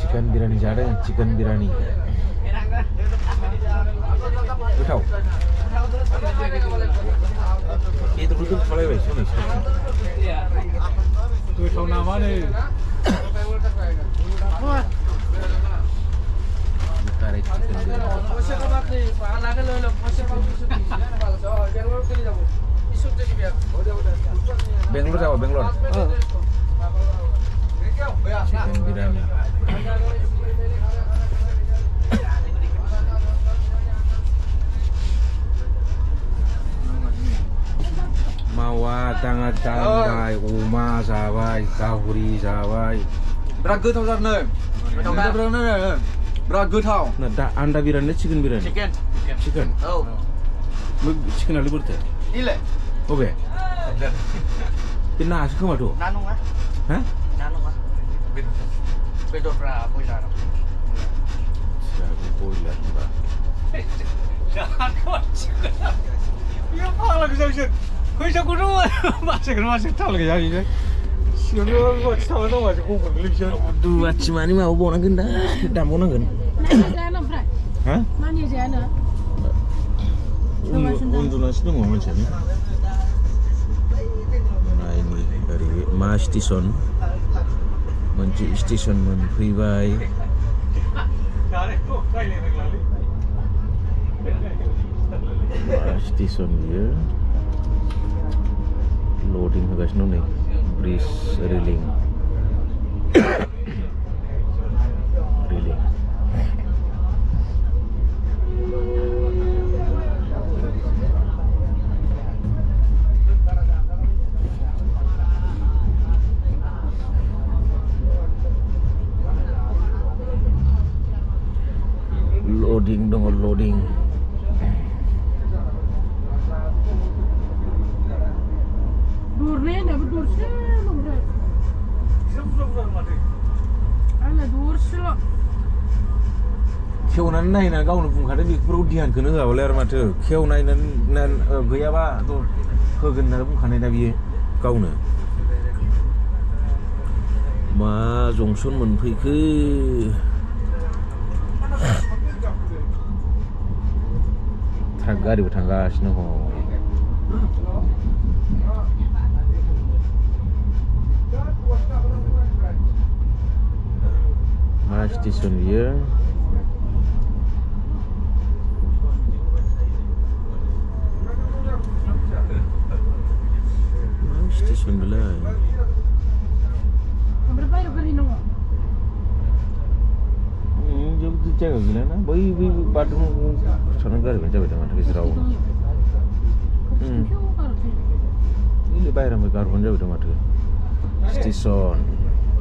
Chicken biryani जादों chicken biryani गोथाव बेदरखौ दोनथ'लायबाय सनै गोथाव नामानो कारेक्ट चिकेन बिरियानी बेंगलर जाबा बेंगलर चिकेन बिरियानी मावा दाङा दांबाय अमा जाबाय गाहरि जाबाय बिराद गोथाव जादों बिराद गोथाव दा आन्दा बिरियानी चिकेन बिरियानी चिकेन औ चिकेनालाय बोरैथो इलाय बबे बे नासो खोमाथ' ना नङा हा ना नङा बेदरफ्रा बयलार बयलार होनबा बियो फाग्ला गोजासो फैसाखौथ' मासि थाल गैया बियो सिगांथ' मानसि थांना दंबासो गंफोरखौलै बिसोर दुवाथि मानि माबाबावनांगोन दा दानबावनांगोन हा उन्दुनासो दङ मानसियानो नायनि ओरै मा स्टेसन मोनसे स्टेसन मोनफैबाय मा स्टेसन बियो लडिं होगासिनो दं नै bridge railing loading dong loading durne ne bu dursa mı buraya ana dursilo खेवनानै नायना गावनो बुंखादों बेफोराव ध्यानखौनो होआबालाय आरो माथो खेवनायनानै गैयाबा होगोन होननानै बुंखानाय दा बियो गावनो मा जंसन मोनफैखो ट्राक गारिबो थांगासिनो हनै मा स्टेसन बियो मा स्टेसन बेलाय berbayar beri nong जेबो जायगा गैलाना बै बाथरुम थांनानै गारिबानो जाबाय दा माथो गेजेराव नैलै बायह्रानिफ्राय गारबानो जाबाय दा माथो स्टेसन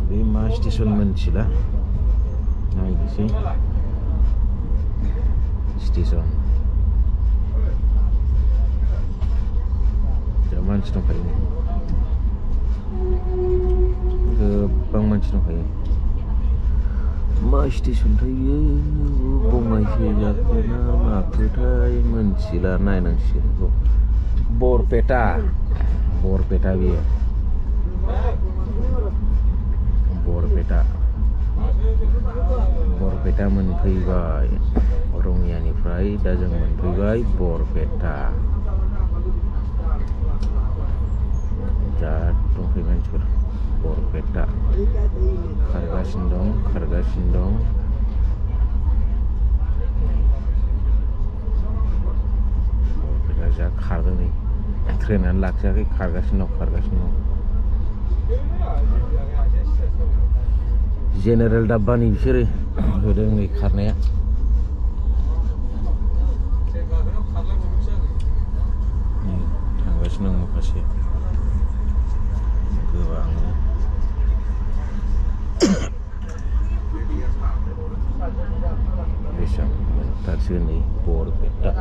बे मा स्टेसन मोनथिला नायनोसै स्टेसन जा मानसि दंखायो गोबां मानसि दंखायो मा स्टेसनथाय बियो बङाइसो जाखोना माखोथाय मोनथिला नायनांसिगोन बेखौ बरपेटा बियो बरपेटा मोनफैबाय रङियानिफ्राय दा जों मोनफैबाय बरपेटा जा दंफैयो मानसिफोर बरपेटा खारगासिनो दं बरपेटा जा खारदों नै ट्रेनानो लाखियाखै खारगासिनो दं जेनेरेल डाब्बानि बिसोरो होदों नै खारनाया थांगासिनो दं माखासे गोबांनो बेसेबां मोनथारसो नै बरपेटा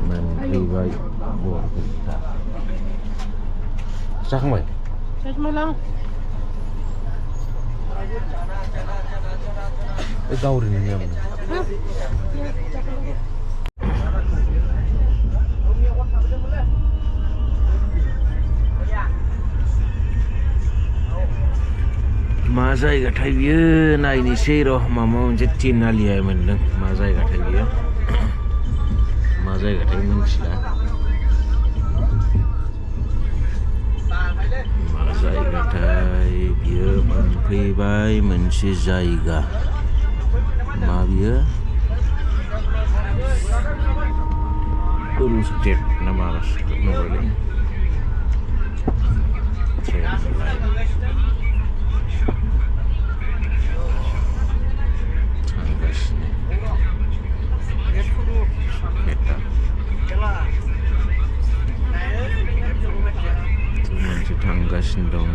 मोनफैबाय बरपेटा जाखांबाय Saya semalam गावरिनि नियम मा जायगाथाय बियो नायनोसै र' माबा मोनसे तिनालिया मोनदों मा जायगाथाय बियो मा जायगाथाय मिथिला मा जायगाथाय बियो मोनफैबाय मोनसे जायगा मा बियो स्टेट ना माबा नंगौलै masih tanggasin dong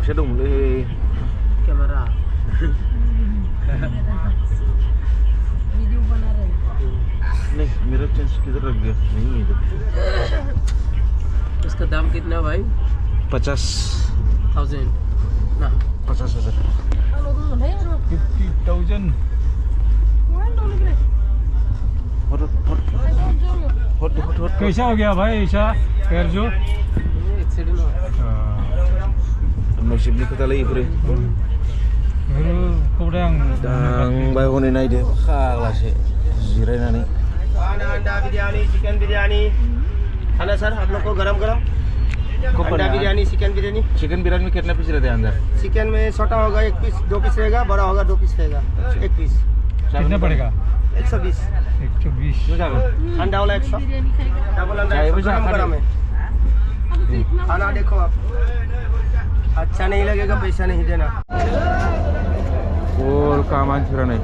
saya dong boleh kamera video बना रहे नहीं मेरा चांस किधर रख गया नहीं इधर इसका दाम कितना भाई 50,000 ना 50,000 50,000 हट कैसा हो गया भाई ऐसा पैर जो एक्सीडेंट हुआ नसिबनि खोथालै इफोरो बेफोरखौबो आं दांबाय हनै नायदो फाग्लासो जिरायनानै अंडा बिरयानी चिकन बिरयानी खाना सर आप लोग को गरम गरम अंडा बिरयानी चिकन बिरयानी में कितना पीस रहते हैं अंदर चिकन में छोटा होगा 1 पीस 2 पीस रहेगा बड़ा होगा 2 पीस रहेगा 1 पीस कितना पड़ेगा 120 120 अंडा वाला 100 डबल अंडा 100 गरम गरम है खाना देखो आप अच्छा नहीं लगेगा पैसा नहीं देना और का मानसिफोरा नै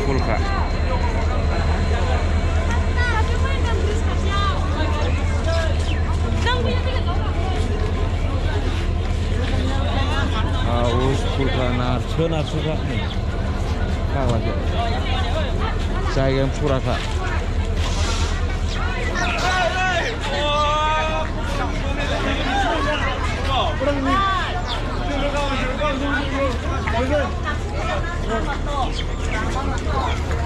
Kulka. Aus kulka narsuka nih. Kawat. Saya yang puraka. Thank you.